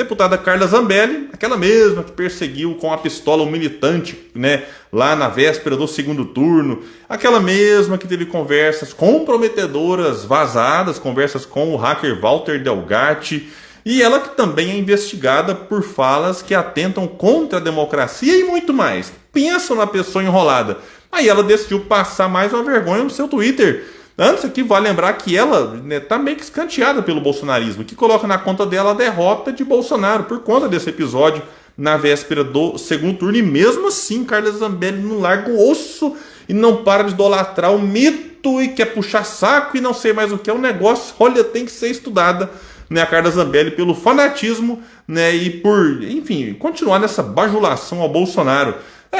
Deputada Carla Zambelli, aquela mesma que perseguiu com a pistola um militante, né, lá na véspera do segundo turno, aquela mesma que teve conversas comprometedoras vazadas, conversas com o hacker Walter Delgatti, e ela que também é investigada por falas que atentam contra a democracia e muito mais. Pensa na pessoa enrolada. Aí ela decidiu passar mais uma vergonha no seu Twitter. Antes aqui, vale lembrar que ela, né, tá meio que escanteada pelo bolsonarismo, que coloca na conta dela a derrota de Bolsonaro por conta desse episódio na véspera do segundo turno. E mesmo assim, Carla Zambelli não larga o osso e não para de idolatrar o mito e quer puxar saco e não sei mais o que. É um negócio, olha, tem que ser estudada, né, a Carla Zambelli pelo fanatismo, né, e por, enfim, continuar nessa bajulação ao Bolsonaro.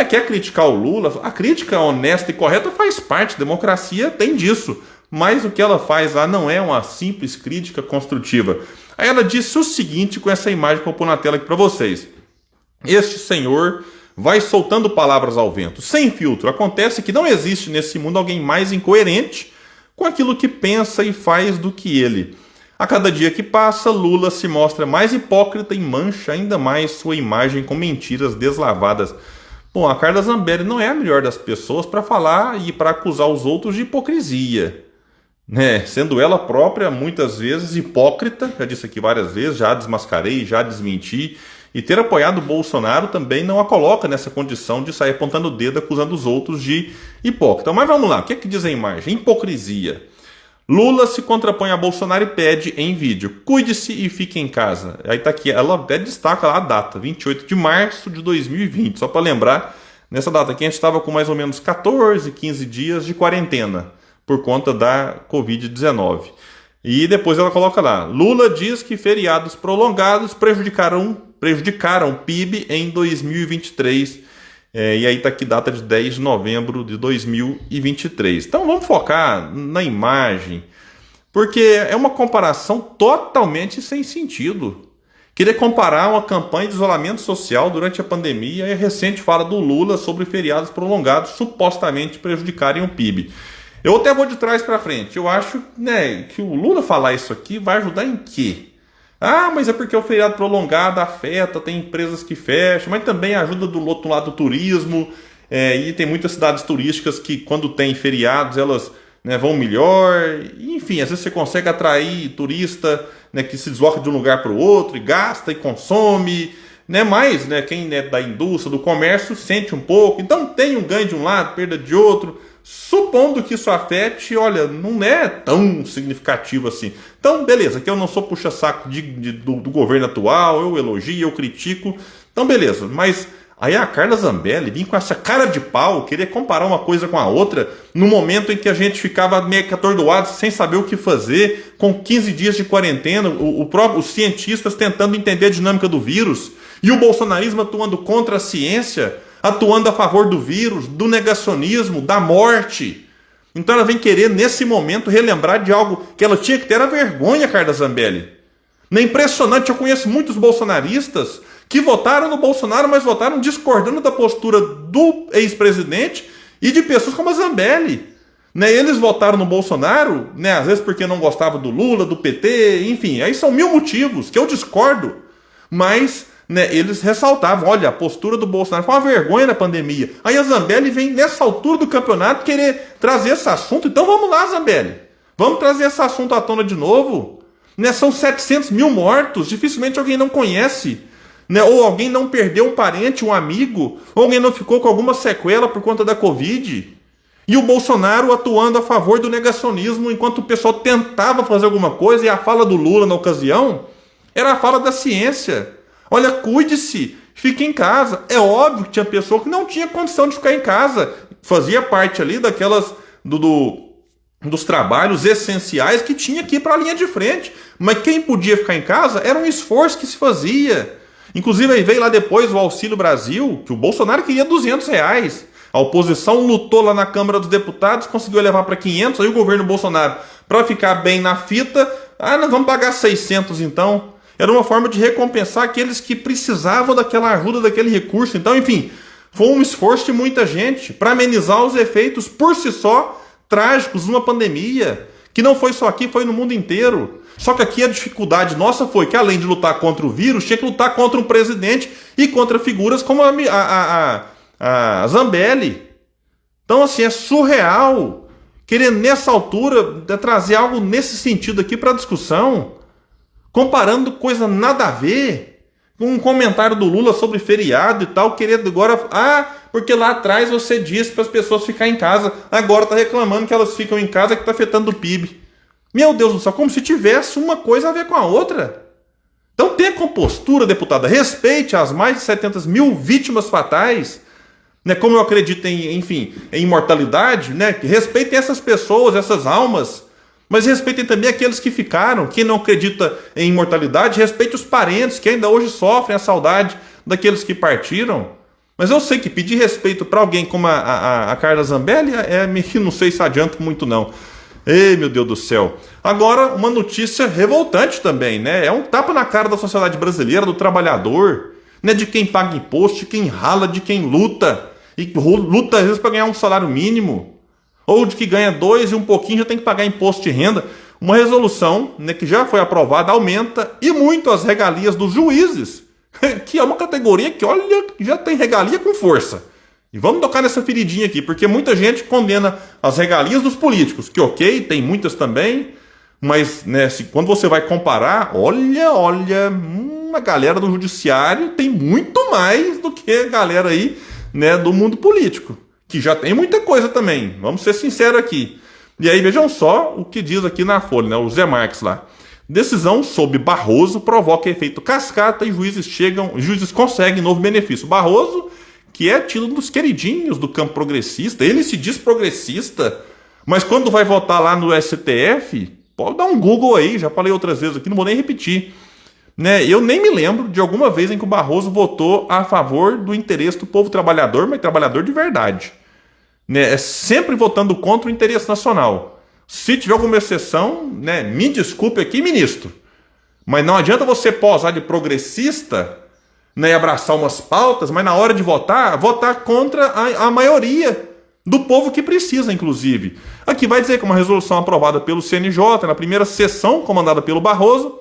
Quer criticar o Lula? A crítica honesta e correta faz parte, democracia tem disso. Mas o que ela faz lá não é uma simples crítica construtiva. Aí ela disse o seguinte com essa imagem que eu vou pôr na tela aqui para vocês. Este senhor vai soltando palavras ao vento, sem filtro. Acontece que não existe nesse mundo alguém mais incoerente com aquilo que pensa e faz do que ele. A cada dia que passa, Lula se mostra mais hipócrita e mancha ainda mais sua imagem com mentiras deslavadas. Bom, a Carla Zambelli não é a melhor das pessoas para falar e para acusar os outros de hipocrisia, né? Sendo ela própria, muitas vezes, hipócrita, já disse aqui várias vezes, já desmascarei, já desmenti, e ter apoiado o Bolsonaro também não a coloca nessa condição de sair apontando o dedo, acusando os outros de hipócrita. Mas vamos lá, o que é que diz a imagem? Hipocrisia. Lula se contrapõe a Bolsonaro e pede em vídeo: cuide-se e fique em casa. Aí tá aqui, ela até destaca lá a data, 28 de março de 2020. Só para lembrar, nessa data aqui a gente estava com mais ou menos 14, 15 dias de quarentena por conta da Covid-19. E depois ela coloca lá: Lula diz que feriados prolongados prejudicaram o PIB em 2023. E aí está aqui data de 10 de novembro de 2023. Então vamos focar na imagem, porque é uma comparação totalmente sem sentido. Querer comparar uma campanha de isolamento social durante a pandemia e a recente fala do Lula sobre feriados prolongados supostamente prejudicarem o PIB. Eu até vou de trás para frente. Eu acho, né, que o Lula falar isso aqui vai ajudar em quê? Ah, mas é porque o feriado prolongado afeta, tem empresas que fecham, mas também ajuda do outro lado do turismo, e tem muitas cidades turísticas que quando tem feriados elas, né, vão melhor, enfim, às vezes você consegue atrair turista, né, que se desloca de um lugar para o outro e gasta e consome, né, mas, né, quem é da indústria, do comércio, sente um pouco, então tem um ganho de um lado, perda de outro. Supondo que isso afete, olha, não é tão significativo assim. Então, beleza, que eu não sou puxa-saco do governo atual, eu elogio, eu critico, então beleza. Mas aí a Carla Zambelli vinha com essa cara de pau, querer comparar uma coisa com a outra, no momento em que a gente ficava meio que atordoado, sem saber o que fazer, com 15 dias de quarentena, os cientistas tentando entender a dinâmica do vírus, e o bolsonarismo atuando contra a ciência, atuando a favor do vírus, do negacionismo, da morte. Então ela vem querer, nesse momento, relembrar de algo que ela tinha que ter a vergonha, Carla Zambelli. É impressionante, eu conheço muitos bolsonaristas que votaram no Bolsonaro, mas votaram discordando da postura do ex-presidente e de pessoas como a Zambelli. Né? Eles votaram no Bolsonaro, né, às vezes porque não gostavam do Lula, do PT, enfim, aí são 1000 motivos que eu discordo, mas... né, eles ressaltavam, olha, a postura do Bolsonaro foi uma vergonha na pandemia. Aí a Zambelli vem nessa altura do campeonato querer trazer esse assunto. Então vamos lá, Zambelli. Vamos trazer esse assunto à tona de novo. Né, são 700 mil mortos. Dificilmente alguém não conhece. Né, ou alguém não perdeu um parente, um amigo. Ou alguém não ficou com alguma sequela por conta da Covid. E o Bolsonaro atuando a favor do negacionismo enquanto o pessoal tentava fazer alguma coisa. E a fala do Lula na ocasião era a fala da ciência. Olha, cuide-se, fique em casa. É óbvio que tinha pessoa que não tinha condição de ficar em casa. Fazia parte ali daquelas dos trabalhos essenciais que tinha que ir para a linha de frente. Mas quem podia ficar em casa era um esforço que se fazia. Inclusive aí veio lá depois o Auxílio Brasil, que o Bolsonaro queria R$200. A oposição lutou lá na Câmara dos Deputados, conseguiu levar para 500. Aí o governo Bolsonaro, para ficar bem na fita, nós vamos pagar 600 então. Era uma forma de recompensar aqueles que precisavam daquela ajuda, daquele recurso. Então, enfim, foi um esforço de muita gente para amenizar os efeitos, por si só, trágicos de uma pandemia, que não foi só aqui, foi no mundo inteiro. Só que aqui a dificuldade nossa foi que, além de lutar contra o vírus, tinha que lutar contra um presidente e contra figuras como a Zambelli. Então, assim, é surreal querer, nessa altura, trazer algo nesse sentido aqui para discussão, comparando coisa nada a ver, com um comentário do Lula sobre feriado e tal, querendo agora, porque lá atrás você disse para as pessoas ficarem em casa, agora está reclamando que elas ficam em casa, que está afetando o PIB. Meu Deus do céu, como se tivesse uma coisa a ver com a outra. Então tenha compostura, deputada, respeite as mais de 70 mil vítimas fatais, né, como eu acredito em imortalidade, né, respeitem essas pessoas, essas almas, mas respeitem também aqueles que ficaram. Quem não acredita em imortalidade, respeite os parentes que ainda hoje sofrem a saudade daqueles que partiram. Mas eu sei que pedir respeito para alguém como a Carla Zambelli não sei se adianta muito não. Ei, meu Deus do céu. Agora, uma notícia revoltante também, né? É um tapa na cara da sociedade brasileira, do trabalhador, né? De quem paga imposto, de quem rala, de quem luta. E luta às vezes para ganhar um salário mínimo. Ou de que ganha 2 e um pouquinho já tem que pagar imposto de renda. Uma resolução, né, que já foi aprovada aumenta e muito as regalias dos juízes, que é uma categoria que, olha, já tem regalia com força. E vamos tocar nessa feridinha aqui, porque muita gente condena as regalias dos políticos, que ok, tem muitas também, mas né, quando você vai comparar, olha, a galera do judiciário tem muito mais do que a galera aí, né, do mundo político, que já tem muita coisa também, vamos ser sinceros aqui. E aí vejam só o que diz aqui na Folha, né, o Zé Marques lá. Decisão sob Barroso provoca efeito cascata e juízes conseguem novo benefício. Barroso, que é tido um dos queridinhos do campo progressista, ele se diz progressista, mas quando vai votar lá no STF, pode dar um Google aí, já falei outras vezes aqui, não vou nem repetir. Né? Eu nem me lembro de alguma vez em que o Barroso votou a favor do interesse do povo trabalhador, mas trabalhador de verdade. Né? É sempre votando contra o interesse nacional. Se tiver alguma exceção, né, me desculpe aqui, ministro, mas não adianta você posar de progressista, né, e abraçar umas pautas, mas na hora de votar contra a maioria do povo que precisa, inclusive. Aqui vai dizer que uma resolução aprovada pelo CNJ, na primeira sessão comandada pelo Barroso,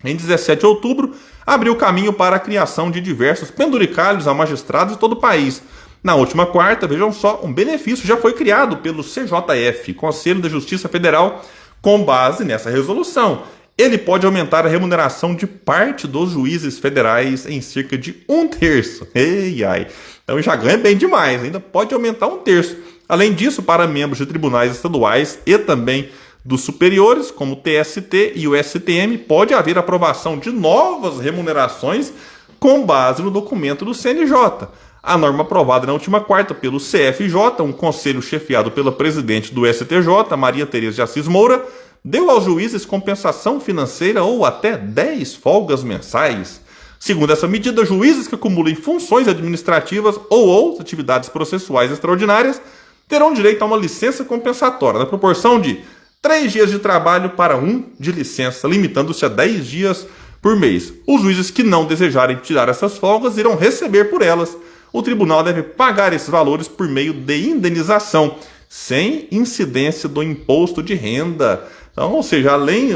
em 17 de outubro, abriu caminho para a criação de diversos penduricalhos a magistrados de todo o país. Na última quarta, vejam só, um benefício já foi criado pelo CJF, Conselho da Justiça Federal, com base nessa resolução. Ele pode aumentar a remuneração de parte dos juízes federais em cerca de 1/3. Ei, ai. Então já ganha bem demais, ainda pode aumentar 1/3. Além disso, para membros de tribunais estaduais e também dos superiores, como o TST e o STM, pode haver aprovação de novas remunerações com base no documento do CNJ. A norma aprovada na última quarta pelo CFJ, um conselho chefiado pela presidente do STJ, Maria Tereza de Assis Moura, deu aos juízes compensação financeira ou até 10 folgas mensais. Segundo essa medida, juízes que acumulem funções administrativas ou outras atividades processuais extraordinárias terão direito a uma licença compensatória, na proporção de 3 dias de trabalho para 1 de licença, limitando-se a 10 dias por mês. Os juízes que não desejarem tirar essas folgas irão receber por elas. O tribunal deve pagar esses valores por meio de indenização, sem incidência do imposto de renda. Então, ou seja, além,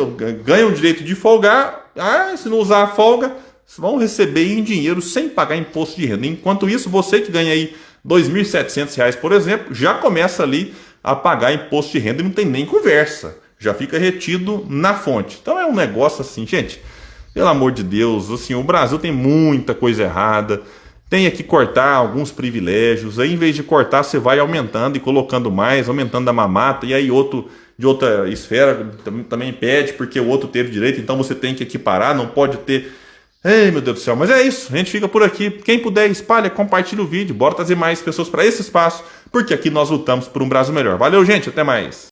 ganham o direito de folgar, se não usar a folga, vão receber em dinheiro sem pagar imposto de renda. Enquanto isso, você que ganha aí R$ 2.700, por exemplo, já começa ali a pagar imposto de renda e não tem nem conversa. Já fica retido na fonte. Então é um negócio assim, gente, pelo amor de Deus, assim, o Brasil tem muita coisa errada. Tem que cortar alguns privilégios, aí em vez de cortar você vai aumentando e colocando mais, aumentando a mamata, e aí outro de outra esfera também pede porque o outro teve direito, então você tem que equiparar, não pode ter. Ei, meu Deus do céu, mas é isso, a gente fica por aqui. Quem puder, espalha, compartilha o vídeo, bora trazer mais pessoas para esse espaço, porque aqui nós lutamos por um Brasil melhor. Valeu, gente, até mais.